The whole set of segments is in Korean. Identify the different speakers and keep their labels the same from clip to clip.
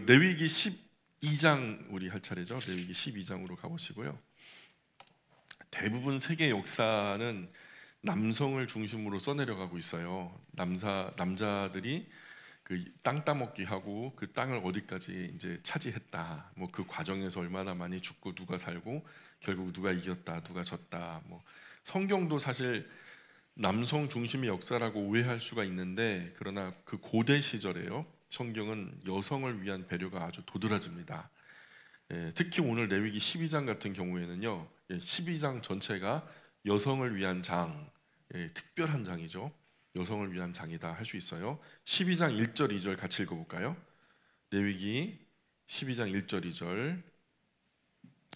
Speaker 1: 레위기 12장 우리 할 차례죠. 레위기 12장으로 가보시고요. 대부분 세계 역사는 남성을 중심으로 써내려가고 있어요. 남자들이 그 땅 따먹기 하고 그 땅을 어디까지 이제 차지했다. 뭐 그 과정에서 얼마나 많이 죽고 누가 살고 결국 누가 이겼다, 누가 졌다. 뭐 성경도 사실 남성 중심의 역사라고 오해할 수가 있는데, 그러나 그 고대 시절에요, 성경은 여성을 위한 배려가 아주 도드라집니다. 특히 오늘 레위기 12장 같은 경우에는요, 12장 전체가 여성을 위한 장, 특별한 장이죠. 여성을 위한 장이다 할 수 있어요. 12장 1절 2절 같이 읽어볼까요? 레위기 12장 1절 2절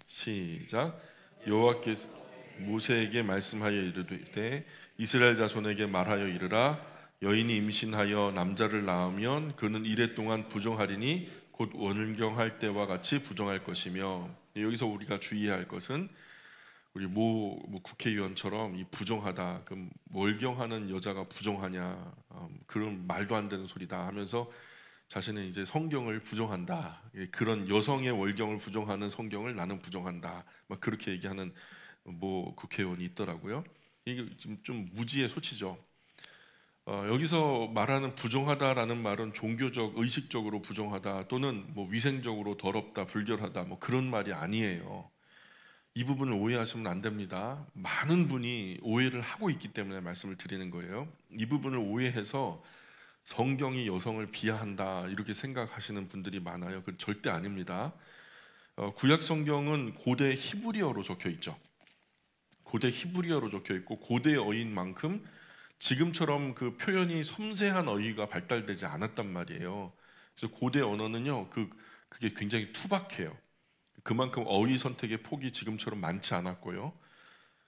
Speaker 1: 시작. 여호와께서 모세에게 말씀하여 이르되 이스라엘 자손에게 말하여 이르라. 여인이 임신하여 남자를 낳으면 그는 이래 동안 부정하리니 곧 월경할 때와 같이 부정할 것이며. 여기서 우리가 주의해야 할 것은 우리 모 국회의원처럼 이 부정하다, 그럼 월경하는 여자가 부정하냐, 그런 말도 안 되는 소리다 하면서 자신은 이제 성경을 부정한다, 그런 여성의 월경을 부정하는 성경을 나는 부정한다, 막 그렇게 얘기하는 모 국회의원이 있더라고요. 이게 좀 무지의 소치죠. 여기서 말하는 부정하다라는 말은 종교적, 의식적으로 부정하다 또는 뭐 위생적으로 더럽다, 불결하다 뭐 그런 말이 아니에요. 이 부분을 오해하시면 안 됩니다. 많은 분이 오해를 하고 있기 때문에 말씀을 드리는 거예요. 이 부분을 오해해서 성경이 여성을 비하한다 이렇게 생각하시는 분들이 많아요. 그 절대 아닙니다. 구약 성경은 고대 히브리어로 적혀 있죠. 고대 히브리어로 적혀 있고 고대 어휘만큼 지금처럼 그 표현이 섬세한 어휘가 발달되지 않았단 말이에요. 그래서 고대 언어는요, 그게 굉장히 투박해요. 그만큼 어휘 선택의 폭이 지금처럼 많지 않았고요.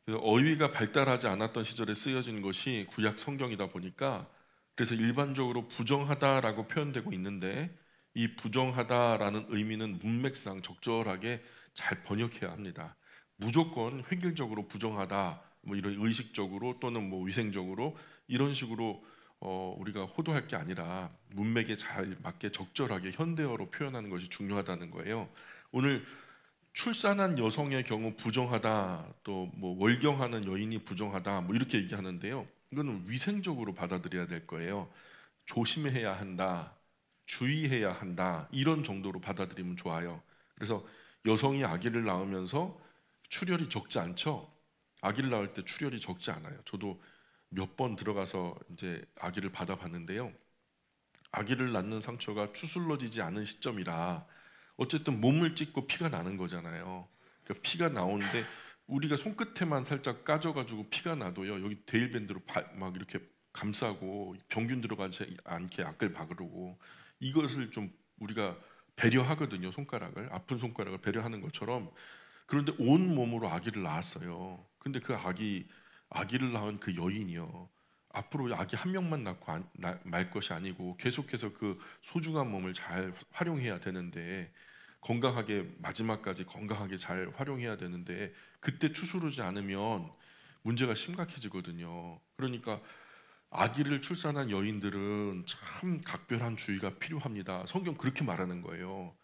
Speaker 1: 그래서 어휘가 발달하지 않았던 시절에 쓰여진 것이 구약 성경이다 보니까, 그래서 일반적으로 부정하다라고 표현되고 있는데, 이 부정하다라는 의미는 문맥상 적절하게 잘 번역해야 합니다. 무조건 획일적으로 부정하다, 뭐 이런 의식적으로 또는 뭐 위생적으로 이런 식으로 우리가 호도할 게 아니라 문맥에 잘 맞게 적절하게 현대어로 표현하는 것이 중요하다는 거예요. 오늘 출산한 여성의 경우 부정하다, 또 뭐 월경하는 여인이 부정하다, 뭐 이렇게 얘기하는데요. 이거는 위생적으로 받아들여야 될 거예요. 조심해야 한다, 주의해야 한다, 이런 정도로 받아들이면 좋아요. 그래서 여성이 아기를 낳으면서 출혈이 적지 않죠. 아기를 낳을 때 출혈이 적지 않아요. 저도 몇 번 들어가서 이제 아기를 받아봤는데요. 아기를 낳는 상처가 추슬러지지 않은 시점이라 어쨌든 몸을 찢고 피가 나는 거잖아요. 그러니까 피가 나오는데 우리가 손끝에만 살짝 까져가지고 피가 나도요, 여기 데일밴드로 막 이렇게 감싸고 병균 들어가지 않게 약을 바르고, 이것을 좀 우리가 배려하거든요. 손가락을, 아픈 손가락을 배려하는 것처럼. 그런데 온 몸으로 아기를 낳았어요. 근데 그 아기를 낳은 그 여인이요, 앞으로 아기 한 명만 낳고 말 것이 아니고 계속해서 그 소중한 몸을 잘 활용해야 되는데, 건강하게 마지막까지 건강하게 잘 활용해야 되는데 그때 추스르지 않으면 문제가 심각해지거든요. 그러니까 아기를 출산한 여인들은 참 각별한 주의가 필요합니다. 성경 그렇게 말하는 거예요.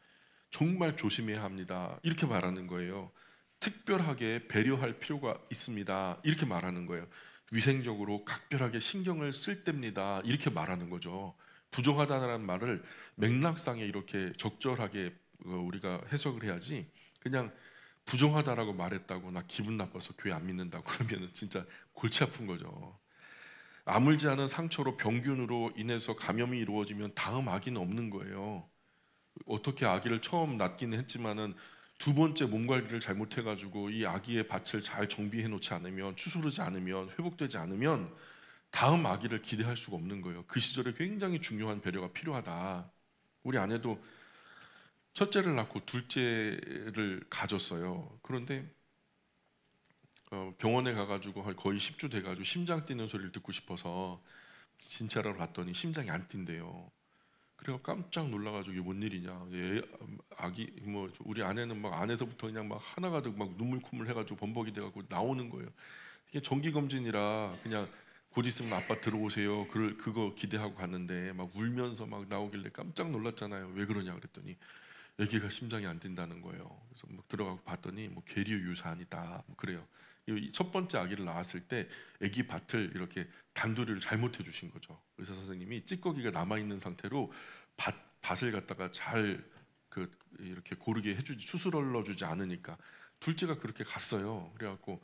Speaker 1: 정말 조심해야 합니다. 이렇게 말하는 거예요. 특별하게 배려할 필요가 있습니다. 이렇게 말하는 거예요. 위생적으로 각별하게 신경을 쓸 때입니다. 이렇게 말하는 거죠. 부정하다는 말을 맥락상에 이렇게 적절하게 우리가 해석을 해야지, 그냥 부정하다라고 말했다고 나 기분 나빠서 교회 안 믿는다 그러면 진짜 골치 아픈 거죠. 아물지 않은 상처로 병균으로 인해서 감염이 이루어지면 다음 아기는 없는 거예요. 어떻게 아기를 처음 낳기는 했지만은 두 번째 몸 관리를 잘못해가지고 이 아기의 밭을 잘 정비해 놓지 않으면, 추스르지 않으면, 회복되지 않으면 다음 아기를 기대할 수가 없는 거예요. 그 시절에 굉장히 중요한 배려가 필요하다. 우리 아내도 첫째를 낳고 둘째를 가졌어요. 그런데 병원에 가가지고 거의 10주 돼가지고 심장 뛰는 소리를 듣고 싶어서 진찰하러 갔더니 심장이 안 뛴대요. 그래서 깜짝 놀라가지고 이게 뭔 일이냐. 아기 뭐 우리 아내는 막 안에서부터 그냥 막 하나가득 막 눈물 콧물 해가지고 범벅이 돼가지고 나오는 거예요. 이게 정기 검진이라 그냥 곧 있으면 아빠 들어오세요. 그거 기대하고 갔는데 막 울면서 막 나오길래 깜짝 놀랐잖아요. 왜 그러냐 그랬더니 아기가 심장이 안 뛴다는 거예요. 그래서 막 들어가고 봤더니 뭐 계류 유산이다. 뭐 그래요. 첫 번째 아기를 낳았을 때 아기 밭을 이렇게 단도리를 잘못해 주신 거죠. 의사 선생님이 찌꺼기가 남아 있는 상태로 밭을 갖다가 잘 이렇게 고르게 해주지, 추스럴러 주지 않으니까 둘째가 그렇게 갔어요. 그래갖고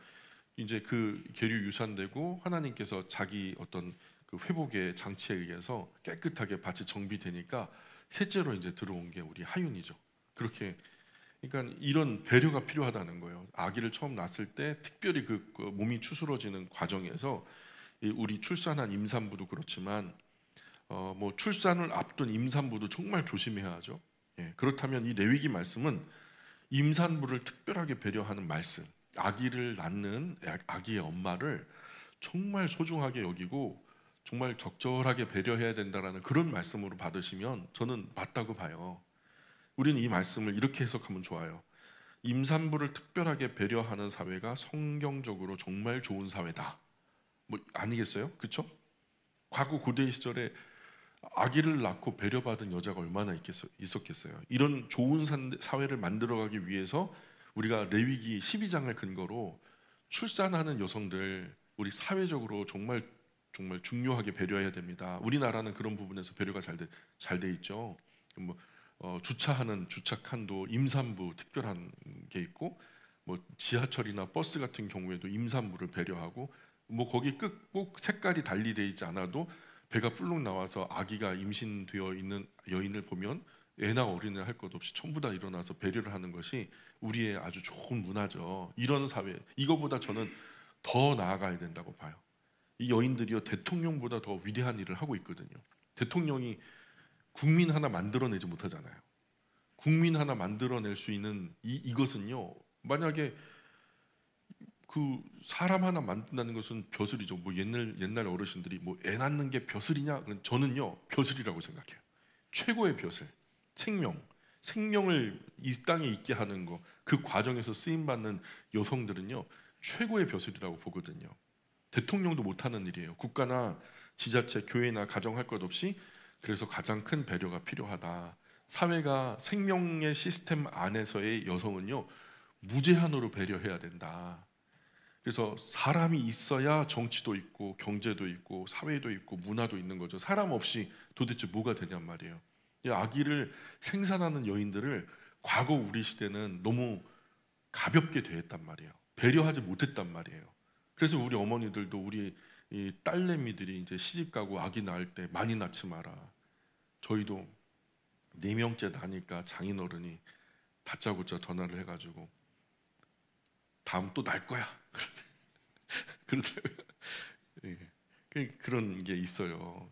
Speaker 1: 이제 그 계류 유산되고 하나님께서 자기 어떤 그 회복의 장치에 의해서 깨끗하게 밭이 정비되니까 셋째로 이제 들어온 게 우리 하윤이죠. 그렇게, 그러니까 이런 배려가 필요하다는 거예요. 아기를 처음 낳았을 때 특별히 그 몸이 추스러지는 과정에서 우리 출산한 임산부도 그렇지만 뭐 출산을 앞둔 임산부도 정말 조심해야 하죠. 예, 그렇다면 이 레위기 말씀은 임산부를 특별하게 배려하는 말씀, 아기를 낳는 아기의 엄마를 정말 소중하게 여기고 정말 적절하게 배려해야 된다라는 그런 말씀으로 받으시면 저는 맞다고 봐요. 우리는 이 말씀을 이렇게 해석하면 좋아요. 임산부를 특별하게 배려하는 사회가 성경적으로 정말 좋은 사회다. 뭐 아니겠어요? 그렇죠? 과거 고대 시절에 아기를 낳고 배려받은 여자가 얼마나 있었겠어요. 이런 좋은 사회를 만들어가기 위해서 우리가 레위기 12장을 근거로 출산하는 여성들 우리 사회적으로 정말 중요하게 배려해야 됩니다. 우리나라는 그런 부분에서 배려가 잘 돼 있죠. 뭐 주차하는 주차칸도 임산부 특별한 게 있고, 뭐 지하철이나 버스 같은 경우에도 임산부를 배려하고, 뭐 거기 꼭 색깔이 달리 돼 있지 않아도 배가 불룩 나와서 아기가 임신되어 있는 여인을 보면 애나 어린애 할 것 없이 전부 다 일어나서 배려를 하는 것이 우리의 아주 좋은 문화죠. 이런 사회, 이거보다 저는 더 나아가야 된다고 봐요. 이 여인들이요 대통령보다 더 위대한 일을 하고 있거든요. 대통령이 국민 하나 만들어내지 못하잖아요. 국민 하나 만들어낼 수 있는 이것은요, 만약에 그 사람 하나 만든다는 것은 벼슬이죠. 뭐 옛날 어르신들이 뭐 애 낳는 게 벼슬이냐? 저는요 벼슬이라고 생각해요. 최고의 벼슬, 생명을 이 땅에 있게 하는 거, 그 과정에서 쓰임 받는 여성들은요 최고의 벼슬이라고 보거든요. 대통령도 못하는 일이에요. 국가나 지자체, 교회나 가정 할 것 없이. 그래서 가장 큰 배려가 필요하다. 사회가 생명의 시스템 안에서의 여성은요 무제한으로 배려해야 된다. 그래서 사람이 있어야 정치도 있고 경제도 있고 사회도 있고 문화도 있는 거죠. 사람 없이 도대체 뭐가 되냔 말이에요. 이 아기를 생산하는 여인들을 과거 우리 시대는 너무 가볍게 대했단 말이에요. 배려하지 못했단 말이에요. 그래서 우리 어머니들도 우리 이 딸내미들이 이제 시집 가고 아기 낳을 때 많이 낳지 마라. 저희도 4명째 나니까 장인어른이 다짜고짜 전화를 해가지고 다음 또 날 거야. 그러더라고요. 예. 그런 게 있어요.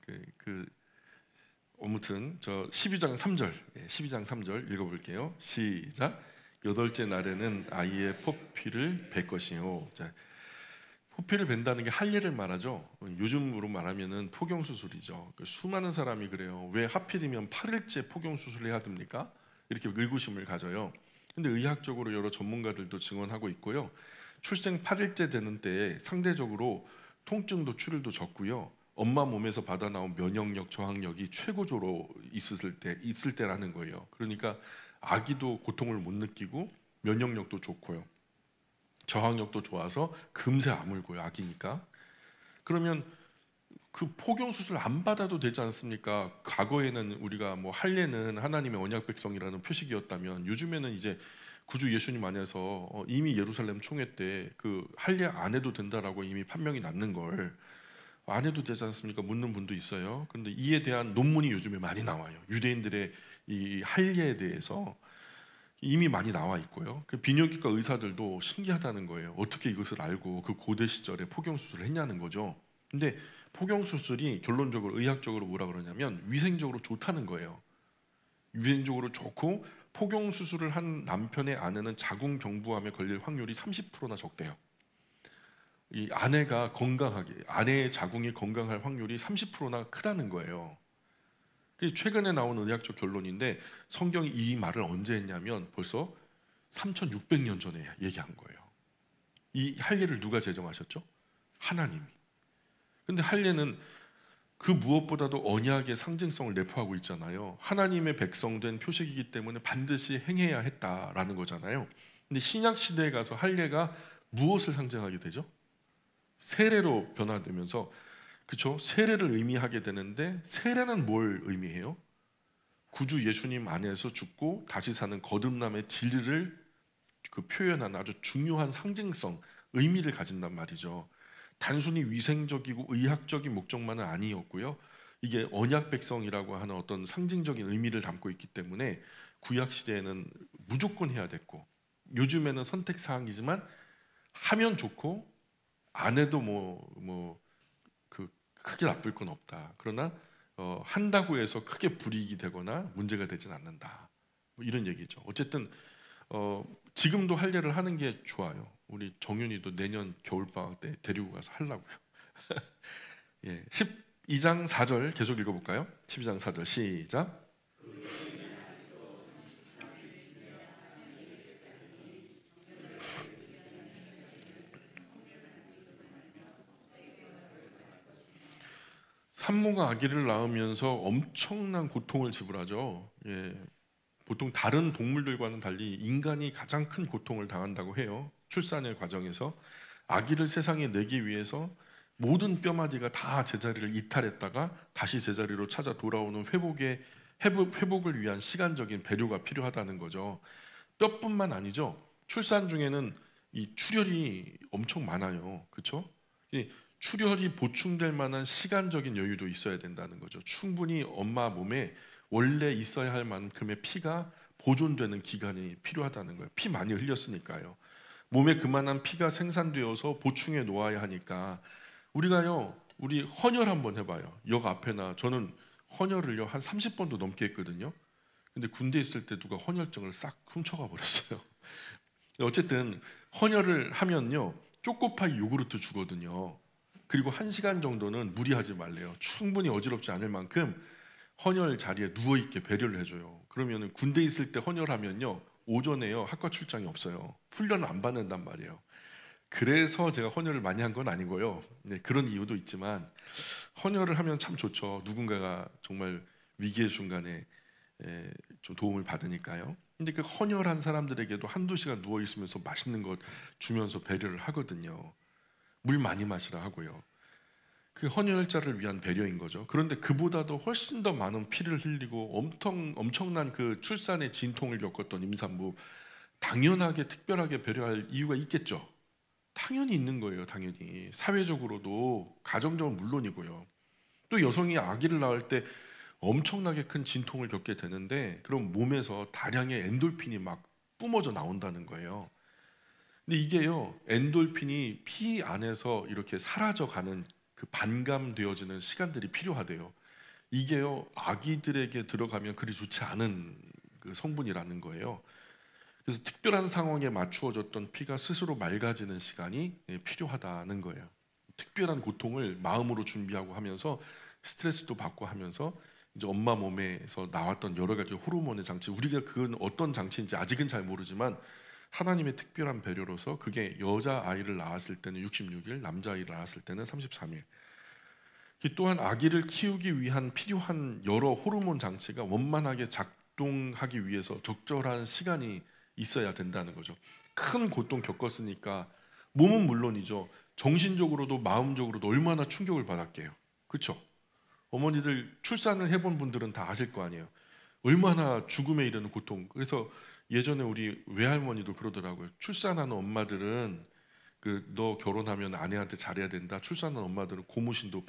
Speaker 1: 아무튼 저 12장 3절, 12장 3절 읽어볼게요. 시작. 8째 날에는 아이의 포피를 뵐 것이요. 자, 포피를 벤다는 게 할례를 말하죠. 요즘으로 말하면은 포경 수술이죠. 수많은 사람이 그래요. 왜 하필이면 8일째 포경 수술을 해야 됩니까? 이렇게 의구심을 가져요. 근데 의학적으로 여러 전문가들도 증언하고 있고요. 출생 8일째 되는 때에 상대적으로 통증도 출혈도 적고요. 엄마 몸에서 받아 나온 면역력, 저항력이 최고조로 있을 때라는 거예요. 그러니까 아기도 고통을 못 느끼고 면역력도 좋고요. 저항력도 좋아서 금세 아물고요. 아기니까. 그러면 그 포경 수술 안 받아도 되지 않습니까? 과거에는 우리가 뭐 할례는 하나님의 언약 백성이라는 표식이었다면 요즘에는 이제 구주 예수님 안에서 이미 예루살렘 총회 때 그 할례 안 해도 된다라고 이미 판명이 났는 걸 안 해도 되지 않습니까? 묻는 분도 있어요. 그런데 이에 대한 논문이 요즘에 많이 나와요. 유대인들의 이 할례에 대해서 이미 많이 나와 있고요. 그 비뇨기과 의사들도 신기하다는 거예요. 어떻게 이것을 알고 그 고대 시절에 포경 수술을 했냐는 거죠. 근데 포경 수술이 결론적으로 의학적으로 뭐라 그러냐면 위생적으로 좋다는 거예요. 위생적으로 좋고 포경 수술을 한 남편의 아내는 자궁경부암에 걸릴 확률이 30%나 적대요. 이 아내가 아내의 자궁이 건강할 확률이 30%나 크다는 거예요. 최근에 나온 의학적 결론인데 성경이 이 말을 언제 했냐면 벌써 3600년 전에 얘기한 거예요. 이 할례를 누가 제정하셨죠? 하나님이. 근데 할례는 그 무엇보다도 언약의 상징성을 내포하고 있잖아요. 하나님의 백성된 표식이기 때문에 반드시 행해야 했다라는 거잖아요. 근데 신약 시대에 가서 할례가 무엇을 상징하게 되죠? 세례로 변화되면서, 그렇죠? 세례를 의미하게 되는데, 세례는 뭘 의미해요? 구주 예수님 안에서 죽고 다시 사는 거듭남의 진리를 그 표현하는 아주 중요한 상징성, 의미를 가진단 말이죠. 단순히 위생적이고 의학적인 목적만은 아니었고요. 이게 언약 백성이라고 하는 어떤 상징적인 의미를 담고 있기 때문에 구약 시대에는 무조건 해야 됐고, 요즘에는 선택 사항이지만 하면 좋고 안 해도 그 크게 나쁠 건 없다. 그러나 한다고 해서 크게 불이익이 되거나 문제가 되진 않는다. 뭐 이런 얘기죠. 어쨌든 지금도 할례를 하는 게 좋아요. 우리 정윤이도 내년 겨울방학 때 데리고 가서 하려고요. 예, 12장 4절 계속 읽어볼까요? 12장 4절 시작. 산모가 아기를 낳으면서 엄청난 고통을 지불하죠. 예, 보통 다른 동물들과는 달리 인간이 가장 큰 고통을 당한다고 해요. 출산의 과정에서 아기를 세상에 내기 위해서 모든 뼈마디가 다 제자리를 이탈했다가 다시 제자리로 찾아 돌아오는 회복을 위한 시간적인 배려가 필요하다는 거죠. 뼈뿐만 아니죠. 출산 중에는 이 출혈이 엄청 많아요. 그렇죠? 출혈이 보충될 만한 시간적인 여유도 있어야 된다는 거죠. 충분히 엄마 몸에 원래 있어야 할 만큼의 피가 보존되는 기간이 필요하다는 거예요. 피 많이 흘렸으니까요. 몸에 그만한 피가 생산되어서 보충해 놓아야 하니까 우리 헌혈 한번 해봐요. 역 앞에나 저는 헌혈을요 한 30번도 넘게 했거든요. 근데 군대 있을 때 누가 헌혈증을 싹 훔쳐가 버렸어요. 어쨌든 헌혈을 하면요 초코파이 요구르트 주거든요. 그리고 1시간 정도는 무리하지 말래요. 충분히 어지럽지 않을 만큼 헌혈 자리에 누워있게 배려를 해줘요. 그러면 군대 있을 때 헌혈하면요 오전에요 학과 출장이 없어요. 훈련을 안 받는단 말이에요. 그래서 제가 헌혈을 많이 한 건 아니고요. 네, 그런 이유도 있지만 헌혈을 하면 참 좋죠. 누군가가 정말 위기의 순간에 좀 도움을 받으니까요. 근데 그 헌혈한 사람들에게도 한두 시간 누워 있으면서 맛있는 것 주면서 배려를 하거든요. 물 많이 마시라 하고요. 그 헌혈자를 위한 배려인 거죠. 그런데 그보다도 훨씬 더 많은 피를 흘리고 엄청난 그 출산의 진통을 겪었던 임산부, 당연하게 특별하게 배려할 이유가 있겠죠. 당연히 있는 거예요. 당연히 사회적으로도 가정적으로 물론이고요. 또 여성이 아기를 낳을 때 엄청나게 큰 진통을 겪게 되는데 그럼 몸에서 다량의 엔돌핀이 막 뿜어져 나온다는 거예요. 근데 이게요 엔돌핀이 피 안에서 이렇게 사라져가는 그 반감되어지는 시간들이 필요하대요. 이게요 아기들에게 들어가면 그리 좋지 않은 그 성분이라는 거예요. 그래서 특별한 상황에 맞추어졌던 피가 스스로 맑아지는 시간이 필요하다는 거예요. 특별한 고통을 마음으로 준비하고 하면서 스트레스도 받고 하면서 이제 엄마 몸에서 나왔던 여러 가지 호르몬의 장치, 우리가 그건 어떤 장치인지 아직은 잘 모르지만 하나님의 특별한 배려로서 그게 여자아이를 낳았을 때는 66일, 남자아이를 낳았을 때는 33일. 또한 아기를 키우기 위한 필요한 여러 호르몬 장치가 원만하게 작동하기 위해서 적절한 시간이 있어야 된다는 거죠. 큰 고통 겪었으니까 몸은 물론이죠. 정신적으로도 마음적으로도 얼마나 충격을 받았게요. 그렇죠? 어머니들 출산을 해본 분들은 다 아실 거 아니에요. 얼마나 죽음에 이르는 고통. 그래서 예전에 우리 외할머니도 그러더라고요. 출산하는 엄마들은 너 결혼하면 아내한테 잘해야 된다. 출산하는 엄마들은 고무신도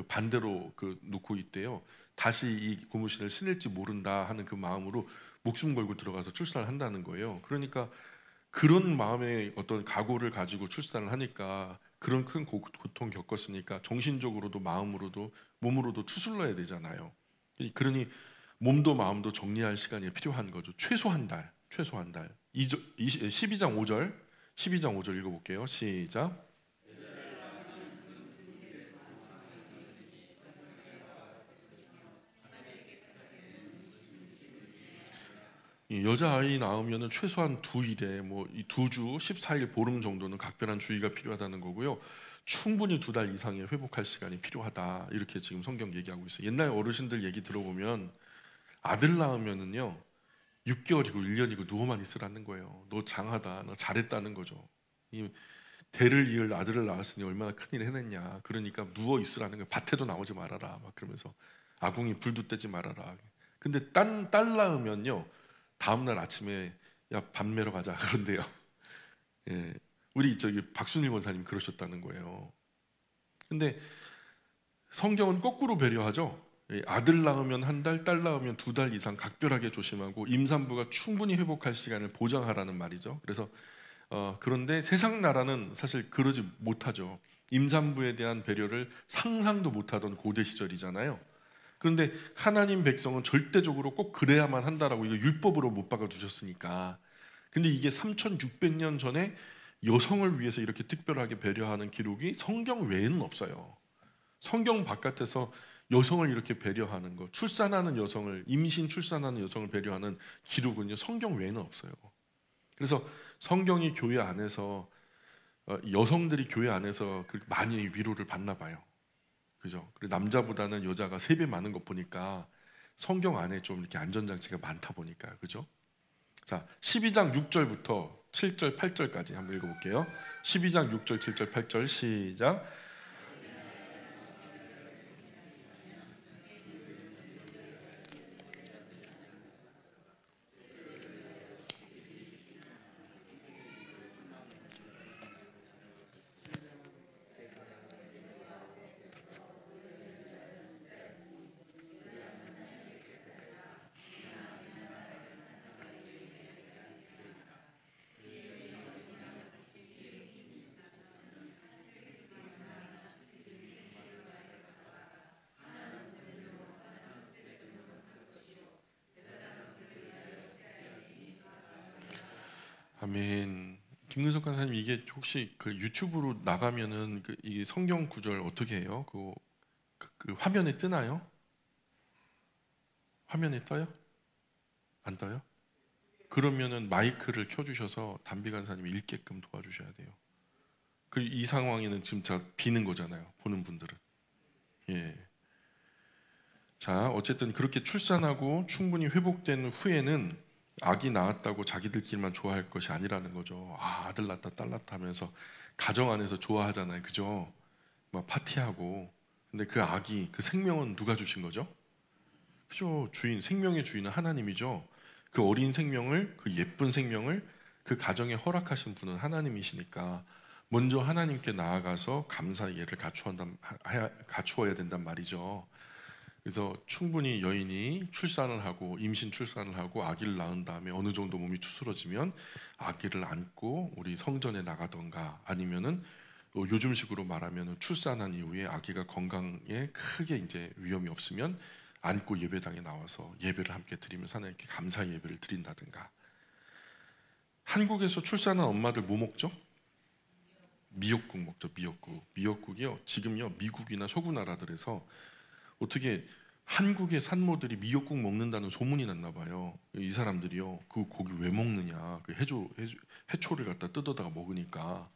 Speaker 1: 반대로 놓고 있대요. 다시 이 고무신을 신을지 모른다 하는 그 마음으로 목숨 걸고 들어가서 출산을 한다는 거예요. 그러니까 그런 마음의 어떤 각오를 가지고 출산을 하니까 그런 큰 고통 겪었으니까 정신적으로도 마음으로도 몸으로도 추슬러야 되잖아요. 그러니 몸도 마음도 정리할 시간이 필요한 거죠. 최소 한 달. 12장 5절 읽어볼게요. 시작. 여자아이 낳으면 최소한 2일에 이 2주 14일 보름 정도는 각별한 주의가 필요하다는 거고요. 충분히 2달 이상의 회복할 시간이 필요하다. 이렇게 지금 성경 얘기하고 있어요. 옛날 어르신들 얘기 들어보면 아들 낳으면은요 6개월이고 1년이고 누워만 있으라는 거예요. 너 장하다, 너 잘했다는 거죠. 이 대를 이을 아들을 낳았으니 얼마나 큰일 해냈냐. 그러니까 누워 있으라는 거예요. 밭에도 나오지 말아라. 막 그러면서 아궁이 불도 떼지 말아라. 근데 딸 낳으면요 다음날 아침에 야 밥 매러 가자 그런데요. 예, 우리 저기 박순일 원사님 그러셨다는 거예요. 근데 성경은 거꾸로 배려하죠. 아들 낳으면 1달, 딸 낳으면 2달 이상 각별하게 조심하고 임산부가 충분히 회복할 시간을 보장하라는 말이죠. 그래서 그런데 세상 나라는 사실 그러지 못하죠. 임산부에 대한 배려를 상상도 못하던 고대 시절이잖아요. 그런데 하나님 백성은 절대적으로 꼭 그래야만 한다라고 이거 율법으로 못 박아 두셨으니까. 근데 이게 3600년 전에 여성을 위해서 이렇게 특별하게 배려하는 기록이 성경 외에는 없어요. 성경 바깥에서 여성을 이렇게 배려하는 것, 출산하는 여성을, 임신 출산하는 여성을 배려하는 기록은요 성경 외에는 없어요. 그래서 성경이 교회 안에서 여성들이 교회 안에서 많이 위로를 받나 봐요. 그죠? 남자보다는 여자가 3배 많은 것 보니까 성경 안에 좀 이렇게 안전장치가 많다 보니까. 그죠? 자, 12장 6절부터 7절, 8절까지 한번 읽어볼게요. 12장 6절, 7절, 8절 시작. 아멘. 김근석 간사님 이게 혹시 그 유튜브로 나가면은 이게 성경 구절 어떻게 해요? 그 화면에 뜨나요? 화면에 떠요? 안 떠요? 그러면은 마이크를 켜주셔서 담비 간사님이 읽게끔 도와주셔야 돼요. 이 상황에는 지금 다 비는 거잖아요. 보는 분들은. 예. 자, 어쨌든 그렇게 출산하고 충분히 회복된 후에는 아기 낳았다고 자기들끼리만 좋아할 것이 아니라는 거죠. 아, 아들 낳았다, 딸 낳았다 하면서 가정 안에서 좋아하잖아요. 그죠? 막 파티하고. 근데 그 아기, 그 생명은 누가 주신 거죠? 그죠? 주인, 생명의 주인은 하나님이죠. 그 어린 생명을, 그 예쁜 생명을 그 가정에 허락하신 분은 하나님이시니까 먼저 하나님께 나아가서 감사의 예를 갖추어야 된단 말이죠. 그래서 충분히 여인이 출산을 하고 임신 출산을 하고 아기를 낳은 다음에 어느 정도 몸이 추스러지면 아기를 안고 우리 성전에 나가던가 아니면은 요즘식으로 말하면 출산한 이후에 아기가 건강에 크게 이제 위험이 없으면 안고 예배당에 나와서 예배를 함께 드리면서 하나님께 감사 예배를 드린다든가. 한국에서 출산한 엄마들 뭐 먹죠? 미역국 먹죠. 미역국이요. 지금요 미국이나 서구 나라들에서 어떻게 한국의 산모들이 미역국 먹는다는 소문이 났나 봐요. 이 사람들이요 그 고기 왜 먹느냐, 그 해초를 갖다 뜯어다가 먹으니까.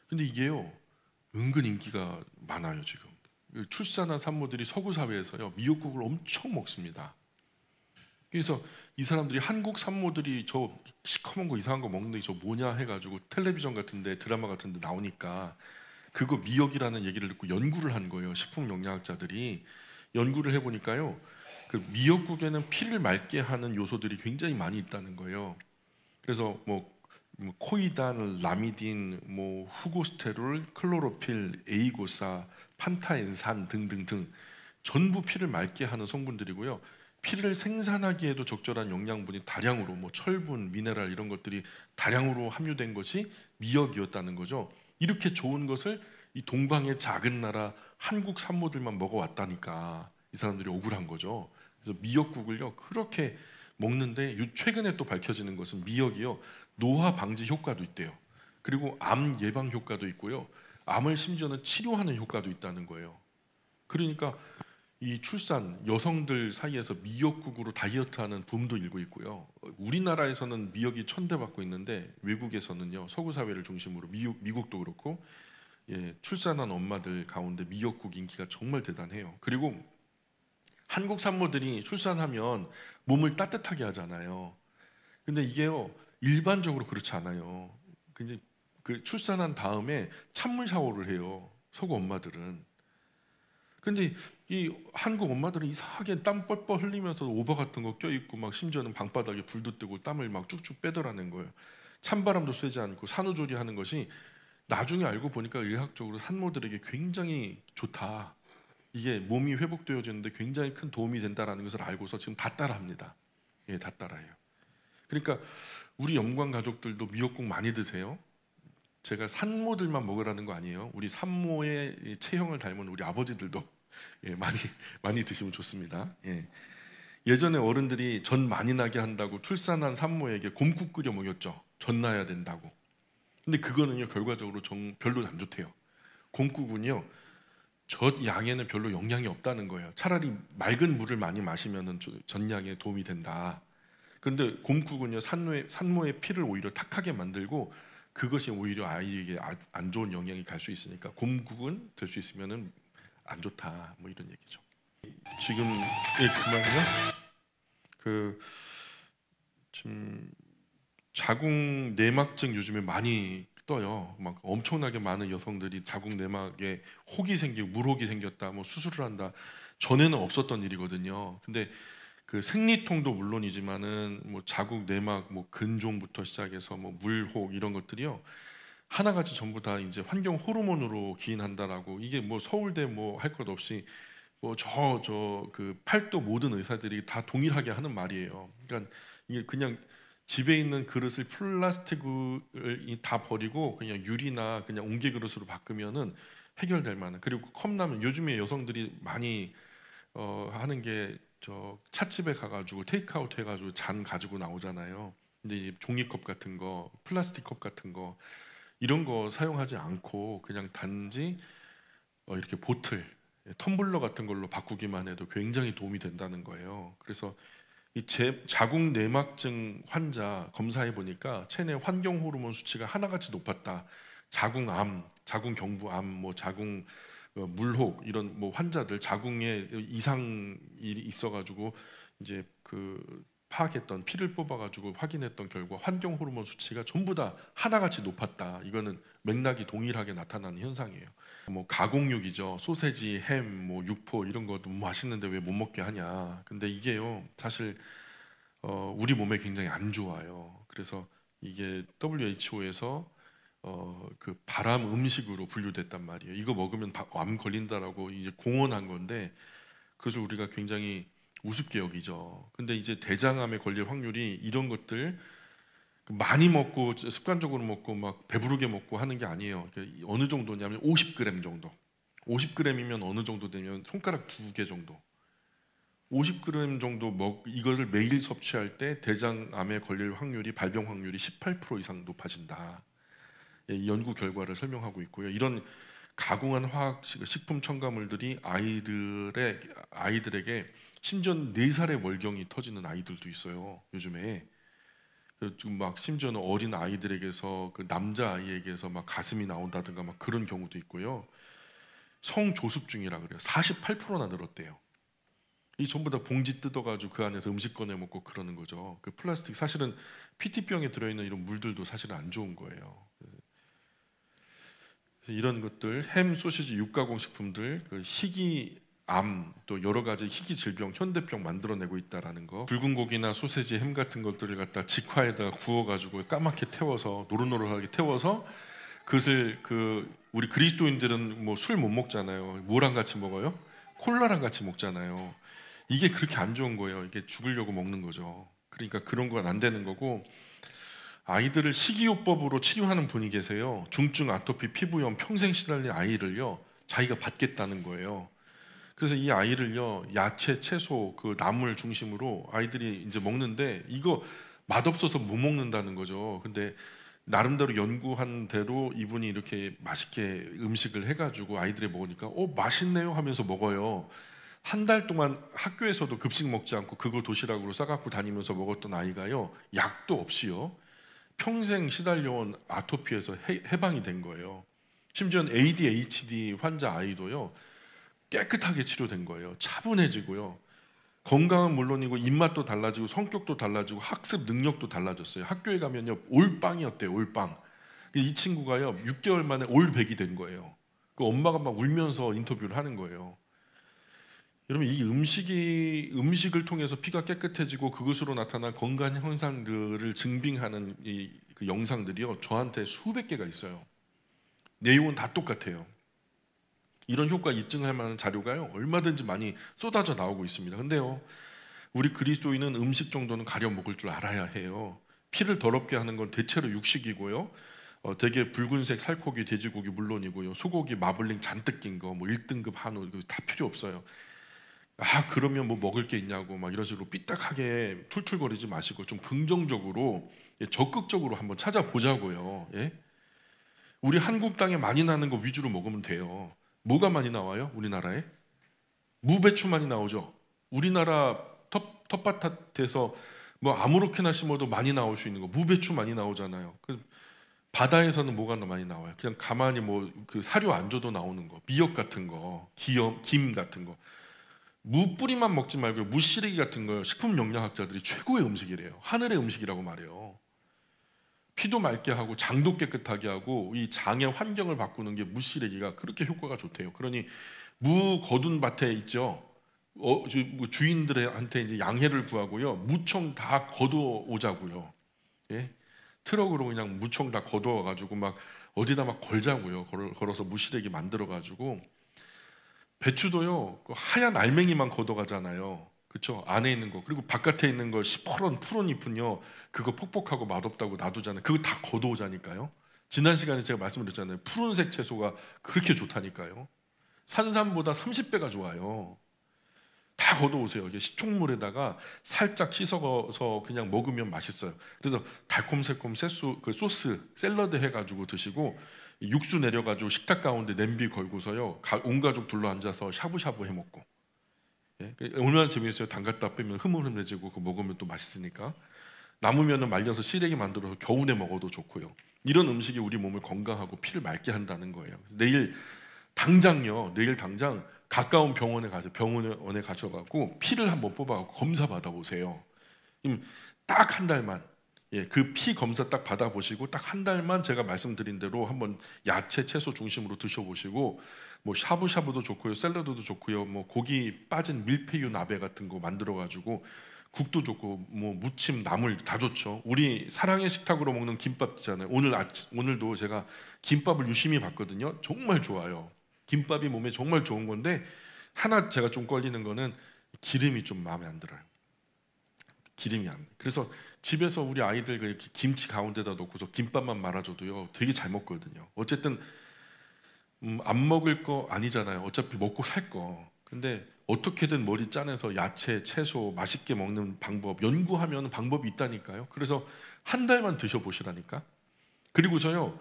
Speaker 1: 근데 이게요 은근 인기가 많아요. 지금 출산한 산모들이 서구 사회에서요 미역국을 엄청 먹습니다. 그래서 이 사람들이 한국 산모들이 저 시커먼 거 이상한 거 먹는데 저 뭐냐 해가지고 텔레비전 같은데 드라마 같은데 나오니까 그거 미역이라는 얘기를 듣고 연구를 한 거예요. 식품 영양학자들이 연구를 해보니까요 그 미역국에는 피를 맑게 하는 요소들이 굉장히 많이 있다는 거예요. 그래서 뭐 코이단, 라미딘, 뭐 후고스테롤, 클로로필, 에이고사, 판타엔산 등등등 전부 피를 맑게 하는 성분들이고요. 피를 생산하기에도 적절한 영양분이 다량으로 뭐 철분, 미네랄 이런 것들이 다량으로 함유된 것이 미역이었다는 거죠. 이렇게 좋은 것을 이 동방의 작은 나라 한국 산모들만 먹어왔다니까 이 사람들이 억울한 거죠. 그래서 미역국을요 그렇게 먹는데 최근에 또 밝혀지는 것은 미역이요 노화 방지 효과도 있대요. 그리고 암 예방 효과도 있고요. 암을 심지어는 치료하는 효과도 있다는 거예요. 그러니까 이 출산 여성들 사이에서 미역국으로 다이어트하는 붐도 일고 있고요. 우리나라에서는 미역이 천대받고 있는데 외국에서는요 서구 사회를 중심으로 미국도 그렇고 출산한 엄마들 가운데 미역국 인기가 정말 대단해요. 그리고 한국 산모들이 출산하면 몸을 따뜻하게 하잖아요. 근데 이게요 일반적으로 그렇지 않아요. 근데 그 출산한 다음에 찬물 샤워를 해요, 서구 엄마들은. 근데 이 한국 엄마들은 이상하게 땀 뻘뻘 흘리면서 오버 같은 거 껴입고 막 심지어는 방바닥에 불도 뜨고 땀을 막 쭉쭉 빼더라는 거예요. 찬바람도 쐬지 않고 산후조리하는 것이 나중에 알고 보니까 의학적으로 산모들에게 굉장히 좋다. 이게 몸이 회복되어지는데 굉장히 큰 도움이 된다는 것을 알고서 지금 다 따라합니다. 다 따라해요. 그러니까 우리 영광 가족들도 미역국 많이 드세요. 제가 산모들만 먹으라는 거 아니에요. 우리 산모의 체형을 닮은 우리 아버지들도 많이 드시면 좋습니다. 예전에 어른들이 전 많이 나게 한다고 출산한 산모에게 곰국 끓여 먹였죠. 전 나야 된다고. 근데 그거는요 결과적으로 별로 안 좋대요. 곰국은요 젖 양에는 별로 영향이 없다는 거예요. 차라리 맑은 물을 많이 마시면 전양에 도움이 된다. 그런데 곰국은요 산모의 피를 오히려 탁하게 만들고 그것이 오히려 아이에게 안 좋은 영향이 갈 수 있으니까 곰국은 될 수 있으면은 안 좋다. 뭐 이런 얘기죠. 지금 그만요. 지금 자궁 내막증 요즘에 많이 떠요. 막 엄청나게 많은 여성들이 자궁 내막에 혹이 생기고 물혹이 생겼다, 뭐 수술을 한다. 전에는 없었던 일이거든요. 근데 그 생리통도 물론이지만은 뭐 자궁 내막 뭐 근종부터 시작해서 뭐 물혹 이런 것들이요 하나같이 전부 다 이제 환경 호르몬으로 기인한다라고, 이게 뭐 서울대 뭐 할 것 없이 뭐 그 팔도 모든 의사들이 다 동일하게 하는 말이에요. 그러니까 이게 그냥 집에 있는 그릇을 플라스틱을 다 버리고 그냥 유리나 그냥 옹기 그릇으로 바꾸면은 해결될 만한. 그리고 컵라면 요즘에 여성들이 많이 하는 게 찻집에 가가지고 테이크아웃 해가지고 잔 가지고 나오잖아요. 근데 이 종이컵 같은 거, 플라스틱 컵 같은 거 이런 거 사용하지 않고 그냥 단지 이렇게 보틀, 텀블러 같은 걸로 바꾸기만 해도 굉장히 도움이 된다는 거예요. 그래서 이 자궁 내막증 환자 검사해 보니까 체내 환경 호르몬 수치가 하나같이 높았다. 자궁암, 자궁경부암, 뭐 자궁 물혹 이런 뭐 환자들 자궁에 이상이 있어가지고 이제 그 파악했던 피를 뽑아가지고 확인했던 결과 환경 호르몬 수치가 전부 다 하나같이 높았다. 이거는 맥락이 동일하게 나타나는 현상이에요. 뭐 가공육이죠. 소세지, 햄, 뭐 육포 이런 것도 맛있는데 왜 못 먹게 하냐. 근데 이게요 사실 우리 몸에 굉장히 안 좋아요. 그래서 이게 WHO에서 그 발암 음식으로 분류됐단 말이에요. 이거 먹으면 암 걸린다라고 이제 공언한 건데, 그래서 우리가 굉장히 우습게 여기죠. 근데 이제 대장암에 걸릴 확률이 이런 것들 많이 먹고 습관적으로 먹고 막 배부르게 먹고 하는 게 아니에요. 어느 정도냐면 50g 정도. 50g이면 어느 정도 되면 손가락 2개 정도. 50g 정도 이것을 매일 섭취할 때 대장암에 걸릴 확률이, 발병 확률이 18% 이상 높아진다. 이 연구 결과를 설명하고 있고요. 이런 가공한 화학 식품 첨가물들이 아이들에게 심지어 4살의 월경이 터지는 아이들도 있어요. 요즘에 지금 막 심지어는 어린 아이들에게서 그 남자 아이에게서 막 가슴이 나온다든가 막 그런 경우도 있고요. 성조숙중이라 그래요. 48%나 늘었대요. 이 전부 다 봉지 뜯어가지고 그 안에서 음식 꺼내 먹고 그러는 거죠. 그 플라스틱 사실은 PT병에 들어있는 이런 물들도 사실은 안 좋은 거예요. 이런 것들, 햄, 소시지, 육가공 식품들, 그 희귀암, 또 여러 가지 희귀 질병, 현대병 만들어내고 있다라는 거. 붉은 고기나 소세지, 햄 같은 것들을 갖다 직화에다가 구워가지고 까맣게 태워서 노릇노릇하게 태워서 그것을 우리 그리스도인들은 뭐 술 못 먹잖아요. 뭐랑 같이 먹어요? 콜라랑 같이 먹잖아요. 이게 그렇게 안 좋은 거예요. 이게 죽으려고 먹는 거죠. 그러니까 그런 건 안 되는 거고, 아이들을 식이요법으로 치료하는 분이 계세요. 중증 아토피 피부염 평생 시달린 아이를요 자기가 받겠다는 거예요. 그래서 이 아이를요 야채, 채소, 그 나물 중심으로 아이들이 이제 먹는데 이거 맛없어서 못 먹는다는 거죠. 근데 나름대로 연구한 대로 이분이 이렇게 맛있게 음식을 해가지고 아이들이 먹으니까 맛있네요 하면서 먹어요. 한 달 동안 학교에서도 급식 먹지 않고 그거 도시락으로 싸갖고 다니면서 먹었던 아이가요 약도 없이요 평생 시달려온 아토피에서 해방이 된 거예요. 심지어는 ADHD 환자 아이도요 깨끗하게 치료된 거예요. 차분해지고요. 건강은 물론이고 입맛도 달라지고 성격도 달라지고 학습 능력도 달라졌어요. 학교에 가면요 올빵이었대요. 올빵. 이 친구가요 6개월 만에 올백이 된 거예요. 그 엄마가 막 울면서 인터뷰를 하는 거예요. 여러분 이 음식을 통해서 피가 깨끗해지고 그것으로 나타난 건강 현상들을 증빙하는 그 영상들이요 저한테 수백 개가 있어요. 내용은 다 똑같아요. 이런 효과 입증할 만한 자료가요 얼마든지 많이 쏟아져 나오고 있습니다. 근데요 우리 그리스도인은 음식 정도는 가려 먹을 줄 알아야 해요. 피를 더럽게 하는 건 대체로 육식이고요. 되게 붉은색 살코기 돼지고기 물론이고요. 소고기 마블링 잔뜩 낀 거 뭐 1등급 한우 이거 다 필요 없어요. 아 그러면 뭐 먹을 게 있냐고 막 이런 식으로 삐딱하게 툴툴거리지 마시고 좀 긍정적으로 적극적으로 한번 찾아보자고요. 예? 우리 한국 땅에 많이 나는 거 위주로 먹으면 돼요. 뭐가 많이 나와요? 우리나라에? 무배추 많이 나오죠. 우리나라 텃밭에서 뭐 아무렇게나 심어도 많이 나올 수 있는 거 무배추 많이 나오잖아요. 바다에서는 뭐가 많이 나와요? 그냥 가만히 뭐 그 사료 안 줘도 나오는 거, 미역 같은 거, 김 같은 거. 무 뿌리만 먹지 말고 무시래기 같은 거 식품 영양학자들이 최고의 음식이래요. 하늘의 음식이라고 말해요. 피도 맑게 하고 장도 깨끗하게 하고 이 장의 환경을 바꾸는 게 무시래기가 그렇게 효과가 좋대요. 그러니 무 거둔 밭에 있죠. 주인들한테 이제 양해를 구하고요. 무청 다 걷어 오자고요. 예? 트럭으로 그냥 무청 다 걷어와 가지고 막 어디다 막 걸자고요. 걸어서 무시래기 만들어 가지고 배추도요. 그 하얀 알맹이만 걷어가잖아요. 그렇죠? 안에 있는 거 그리고 바깥에 있는 거 시퍼런 푸른 잎은요. 그거 퍽퍽하고 맛없다고 놔두잖아요. 그거 다 걷어오자니까요. 지난 시간에 제가 말씀드렸잖아요. 푸른색 채소가 그렇게 좋다니까요. 산삼보다 30배가 좋아요. 다 걷어오세요. 이게 식초물에다가 살짝 씻어서 그냥 먹으면 맛있어요. 그래서 달콤새콤 소스 샐러드 해가지고 드시고 육수 내려가지고 식탁 가운데 냄비 걸고서요 온 가족 둘러앉아서 샤브샤브 해먹고 예? 얼마나 재미있어요. 담갔다 빼면 흐물흐물해지고 그거 먹으면 또 맛있으니까 남으면 말려서 시래기 만들어서 겨우내 먹어도 좋고요. 이런 음식이 우리 몸을 건강하고 피를 맑게 한다는 거예요. 내일 당장 가까운 병원에 가셔갖고 피를 한번 뽑아갖고 검사 받아보세요. 딱 한 달만 그 피 검사 딱 받아보시고 딱 한 달만 제가 말씀드린 대로 한번 야채 채소 중심으로 드셔보시고 뭐 샤브샤브도 좋고요, 샐러드도 좋고요, 뭐 고기 빠진 밀푀유 나베 같은 거 만들어가지고 국도 좋고 뭐 무침 나물 다 좋죠. 우리 사랑의 식탁으로 먹는 김밥 있잖아요. 오늘도 제가 김밥을 유심히 봤거든요. 정말 좋아요. 김밥이 몸에 정말 좋은 건데 하나 제가 좀 걸리는 거는 기름이 좀 마음에 안 들어요. 기름이 안. 그래서 집에서 우리 아이들 이렇게 김치 가운데다 놓고서 김밥만 말아줘도요 되게 잘 먹거든요. 어쨌든 안 먹을 거 아니잖아요. 어차피 먹고 살 거. 근데 어떻게든 머리 짜내서 야채, 채소 맛있게 먹는 방법 연구하면 방법이 있다니까요. 그래서 한 달만 드셔보시라니까. 그리고서요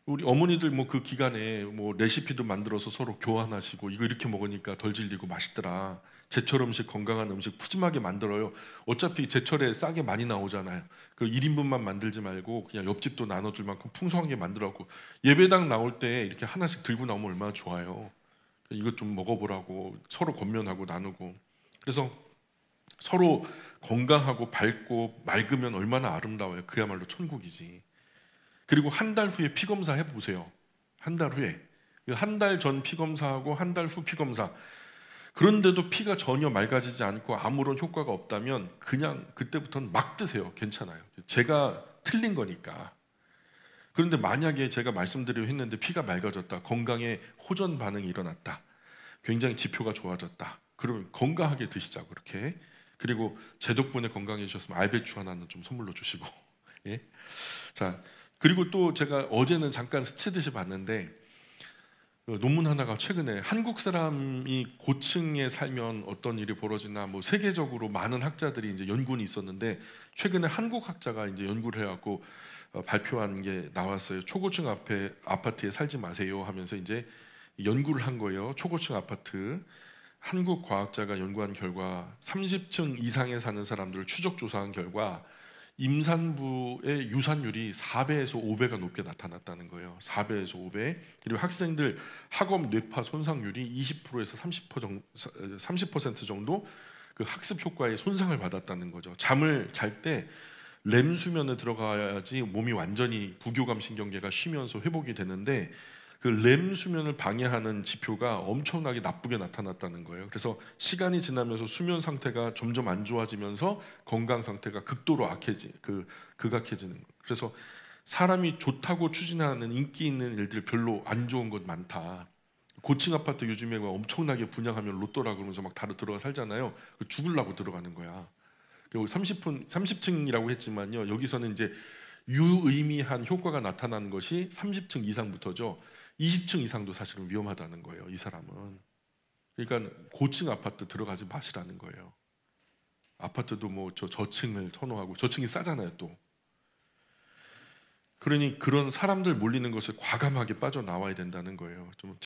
Speaker 1: 우리 어머니들 뭐 그 기간에 뭐 레시피도 만들어서 서로 교환하시고 이거 이렇게 먹으니까 덜 질리고 맛있더라. 제철 음식 건강한 음식 푸짐하게 만들어요. 어차피 제철에 싸게 많이 나오잖아요. 그 1인분만 만들지 말고 그냥 옆집도 나눠줄 만큼 풍성하게 만들어갖고 예배당 나올 때 이렇게 하나씩 들고 나오면 얼마나 좋아요. 이것 좀 먹어보라고 서로 권면하고 나누고. 그래서 서로 건강하고 밝고 맑으면 얼마나 아름다워요. 그야말로 천국이지. 그리고 한 달 후에 피검사 해보세요. 한 달 후에. 한 달 전 피검사하고 한 달 후 피검사. 그런데도 피가 전혀 맑아지지 않고 아무런 효과가 없다면 그냥 그때부터는 막 드세요. 괜찮아요. 제가 틀린 거니까. 그런데 만약에 제가 말씀드리려 했는데 피가 맑아졌다. 건강에 호전 반응이 일어났다. 굉장히 지표가 좋아졌다. 그러면 건강하게 드시자고 그렇게. 그리고 제 덕분에 건강해지셨으면 알배추 하나는 좀 선물로 주시고. 예? 자, 그리고 또 제가 어제는 잠깐 스치듯이 봤는데 논문 하나가 최근에 한국 사람이 고층에 살면 어떤 일이 벌어지나 뭐 세계적으로 많은 학자들이 이제 연구는 있었는데 최근에 한국 학자가 이제 연구를 해갖고 발표한 게 나왔어요. 초고층 아파트에 살지 마세요 하면서 이제 연구를 한 거예요. 초고층 아파트 한국 과학자가 연구한 결과 30층 이상에 사는 사람들을 추적 조사한 결과 임산부의 유산율이 4배에서 5배가 높게 나타났다는 거예요. 4배에서 5배. 그리고 학생들 학업 뇌파 손상률이 20%에서 30% 정도 그 학습 효과에 손상을 받았다는 거죠. 잠을 잘 때 렘 수면에 들어가야지 몸이 완전히 부교감 신경계가 쉬면서 회복이 되는데 그 렘 수면을 방해하는 지표가 엄청나게 나쁘게 나타났다는 거예요. 그래서 시간이 지나면서 수면 상태가 점점 안 좋아지면서 건강 상태가 극도로 극악해지는 거예요. 그래서 사람이 좋다고 추진하는 인기 있는 일들 별로 안 좋은 것 많다. 고층 아파트 요즘에 막 엄청나게 분양하면 로또라 그러면서 막 다들 들어가 살잖아요. 죽으려고 들어가는 거야. 30층이라고 했지만요. 여기서는 이제 유의미한 효과가 나타나는 것이 30층 이상부터죠. 20층 이상도 사실은 위험하다는 거예요. 이 사람은. 그러니까 고층 아파트 들어가지 마시라는 거예요. 아파트도 뭐 저층을 선호하고 저층이 싸잖아요 또. 그러니 그런 사람들 몰리는 것을 과감하게 빠져나와야 된다는 거예요. 좀